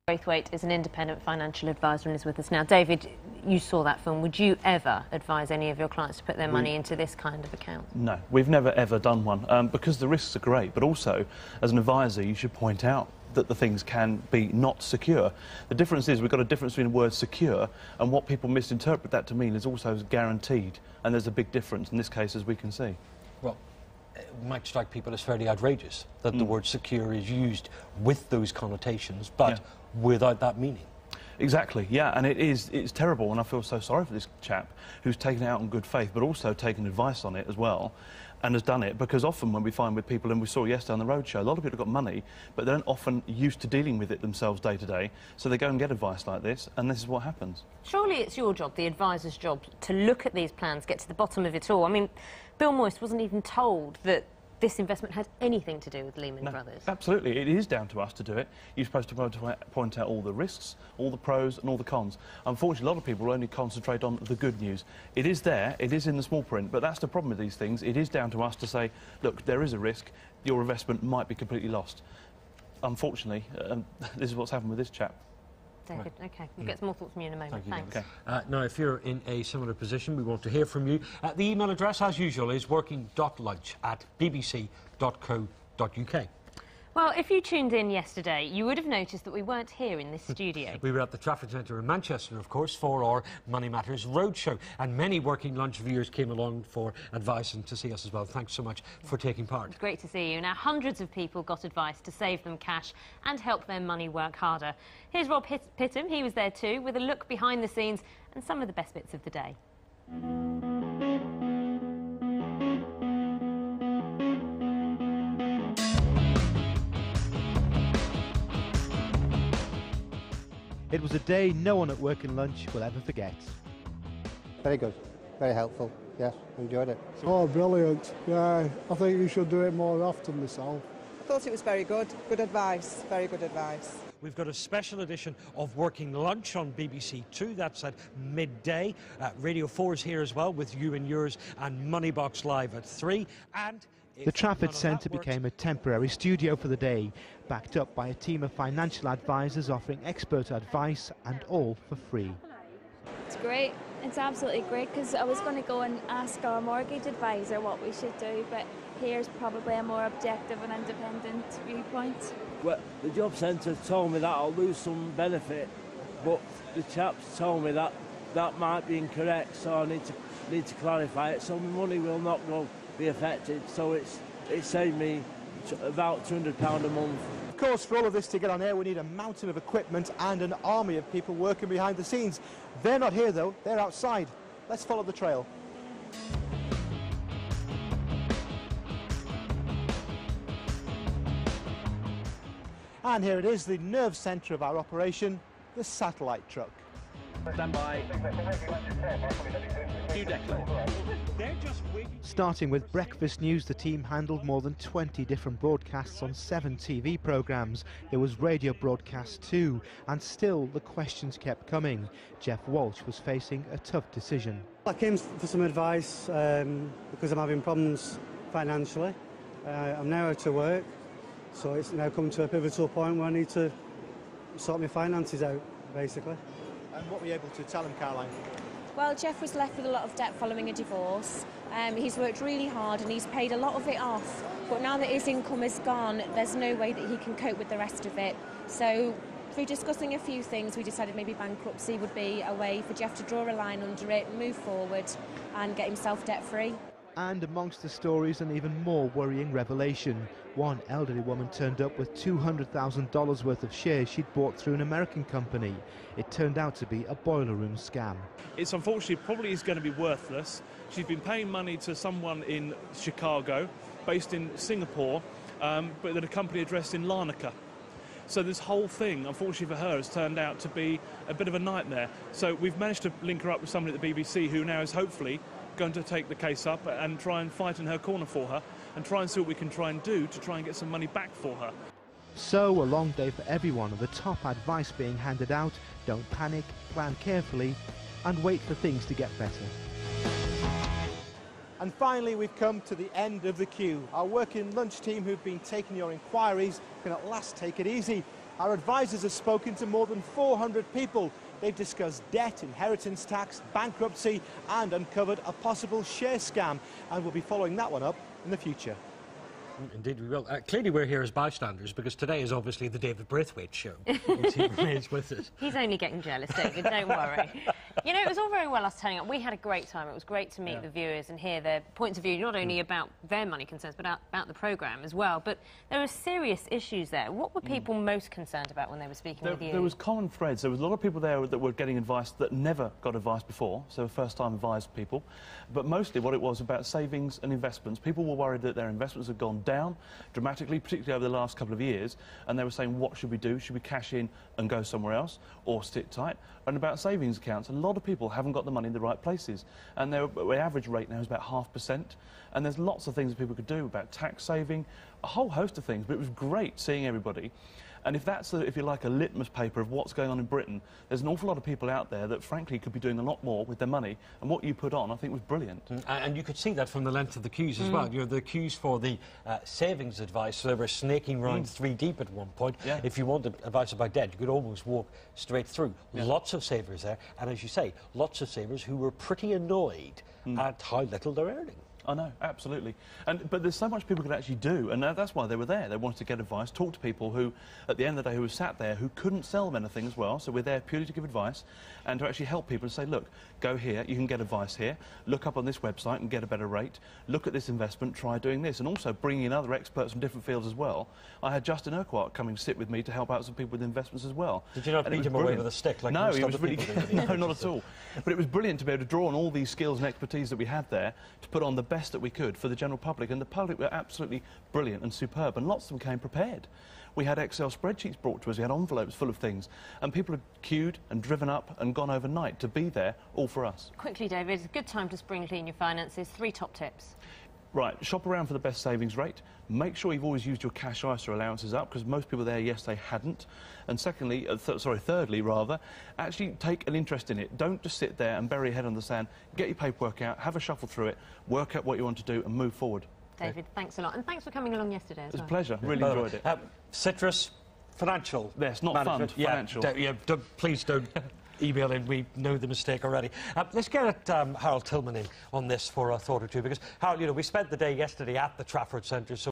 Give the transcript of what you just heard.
Braithwaite is an independent financial advisor and is with us now. David, you saw that film. Would you ever advise any of your clients to put their money into this kind of account? No, we've never ever done one because the risks are great, but also as an advisor you should point out that the things can be not secure. The difference is we've got a difference between the word secure and what people misinterpret that to mean is also guaranteed, and there's a big difference in this case, as we can see. Well, it might strike people as fairly outrageous that the word secure is used with those connotations, but without that meaning. Exactly, yeah, and it's terrible, and I feel so sorry for this chap who's taken it out in good faith, but also taken advice on it as well, and has done it, because often when we find with people, and we saw yesterday on the roadshow, a lot of people have got money, but they aren't often used to dealing with it themselves day to day, so they go and get advice like this, and this is what happens. Surely it's your job, the advisor's job, to look at these plans, get to the bottom of it all. I mean, Bill Moyes wasn't even told that this investment had anything to do with Lehman Brothers. Absolutely, it is down to us to do it. You're supposed to point out all the risks, all the pros and all the cons. Unfortunately, a lot of people will only concentrate on the good news. It is there, it is in the small print, but that's the problem with these things. It is down to us to say, look, there is a risk, your investment might be completely lost. Unfortunately, this is what's happened with this chap. David, OK, we'll get some more thoughts from you in a moment. Thank Thanks. Okay. Now, if you're in a similar position, we want to hear from you. The email address, as usual, is working.lunch@bbc.co.uk. Well, if you tuned in yesterday, you would have noticed that we weren't here in this studio. We were at the Trafford Centre in Manchester, of course, for our Money Matters Roadshow, and many Working Lunch viewers came along for advice and to see us as well. Thanks so much for taking part. It's great to see you. Now, hundreds of people got advice to save them cash and help their money work harder. Here's Rob Pittham, he was there too, with a look behind the scenes and some of the best bits of the day. It was a day no one at Working Lunch will ever forget. Very good, very helpful, yes, enjoyed it. Oh, brilliant, yeah, I think you should do it more often myself. I thought it was very good advice, very good advice. We've got a special edition of Working Lunch on BBC2, that's at midday. Radio 4 is here as well with You and Yours and Moneybox Live at 3. And the Trafford Centre became a temporary studio for the day, backed up by a team of financial advisors offering expert advice, and all for free. It's great. It's absolutely great, because I was going to go and ask our mortgage advisor what we should do, but here's probably a more objective and independent viewpoint. Well, the job centre told me that I'll lose some benefit, but the chaps told me that that might be incorrect, so I need to clarify it. So my money will not be affected, so it's saved me about £200 a month. Of course, for all of this to get on air, we need a mountain of equipment and an army of people working behind the scenes. They're not here, though. They're outside. Let's follow the trail. And here it is, the nerve centre of our operation, the satellite truck. Stand by. Cue Declan. Starting with breakfast news, the team handled more than 20 different broadcasts on 7 TV programmes. There was radio broadcast too, and still the questions kept coming. Jeff Walsh was facing a tough decision. I came for some advice because I'm having problems financially. I'm now out of work, so it's now come to a pivotal point where I need to sort my finances out, basically. And what were you able to tell him, Caroline? Well, Jeff was left with a lot of debt following a divorce. He's worked really hard and he's paid a lot of it off, but now that his income is gone, there's no way that he can cope with the rest of it. So through discussing a few things, we decided maybe bankruptcy would be a way for Jeff to draw a line under it, move forward and get himself debt-free. And amongst the stories, an even more worrying revelation. One elderly woman turned up with $200,000 worth of shares she'd bought through an American company. It turned out to be a boiler room scam. It's unfortunately probably is going to be worthless. She's been paying money to someone in Chicago, based in Singapore, but at a company addressed in Larnaca. So this whole thing, unfortunately for her, has turned out to be a bit of a nightmare. So we've managed to link her up with somebody at the BBC who now is hopefully going to take the case up and try and fight in her corner for her and try and see what we can try and do to try and get some money back for her. So, a long day for everyone, and the top advice being handed out: don't panic, plan carefully, and wait for things to get better. And finally, we've come to the end of the queue. Our Working Lunch team, who've been taking your inquiries, can at last take it easy. Our advisors have spoken to more than 400 people. They've discussed debt, inheritance tax, bankruptcy and uncovered a possible share scam. And we'll be following that one up in the future. Indeed we will. Clearly we're here as bystanders because today is obviously the David Braithwaite show. He remains with us. He's only getting jealous, David, don't worry. You know, it was all very well us turning up. We had a great time. It was great to meet the viewers and hear their points of view, not only about their money concerns, but about the programme as well. But there were serious issues there. What were people most concerned about when they were speaking with you? There was common threads. There was a lot of people there that were getting advice that never got advice before, so first-time advised people. But mostly what it was about savings and investments. People were worried that their investments had gone down dramatically, particularly over the last couple of years, and they were saying, what should we do? Should we cash in and go somewhere else, or sit tight? And about savings accounts, a lot of people haven't got the money in the right places, and their average rate now is about 0.5%, and there's lots of things that people could do about tax saving, a whole host of things, but it was great seeing everybody. And if that's, if you like, a litmus paper of what's going on in Britain, there's an awful lot of people out there that, frankly, could be doing a lot more with their money. And what you put on, I think, was brilliant. And you could see that from the length of the queues as well. You know, the queues for the savings advice, so they were snaking round 3 deep at one point. If you wanted advice about debt, you could almost walk straight through. Lots of savers there. And as you say, lots of savers who were pretty annoyed at how little they're earning. I know, absolutely. But there's so much people could actually do, and that's why they were there. They wanted to get advice, talk to people who, at the end of the day, who were sat there, who couldn't sell them anything as well. So we're there purely to give advice and to actually help people and say, look, go here, you can get advice here, look up on this website and get a better rate, look at this investment, try doing this, and also bringing in other experts from different fields as well. I had Justin Urquhart coming to sit with me to help out some people with investments as well. Did you not beat him away with a stick like no, most he was other really people do? No, not at all. But it was brilliant to be able to draw on all these skills and expertise that we had there to put on the best that we could for the general public, and the public were absolutely brilliant and superb, and lots of them came prepared. We had Excel spreadsheets brought to us, we had envelopes full of things, and people had queued and driven up and gone overnight to be there, all for us. Quickly, David, it's a good time to spring clean your finances. 3 top tips. Right, shop around for the best savings rate. Make sure you've always used your cash ISA allowances up, because most people there, yes, they hadn't. And secondly, thirdly, actually take an interest in it. Don't just sit there and bury your head on the sand. Get your paperwork out, have a shuffle through it, work out what you want to do and move forward. David, thanks a lot. And thanks for coming along yesterday as well. It was a pleasure. Really enjoyed it. Citrus, financial. Yes, not fund, financial. Please don't email in. We know the mistake already. Let's get Harold Tillman in on this for a thought or two, because, Harold, you know, we spent the day yesterday at the Trafford Centre, so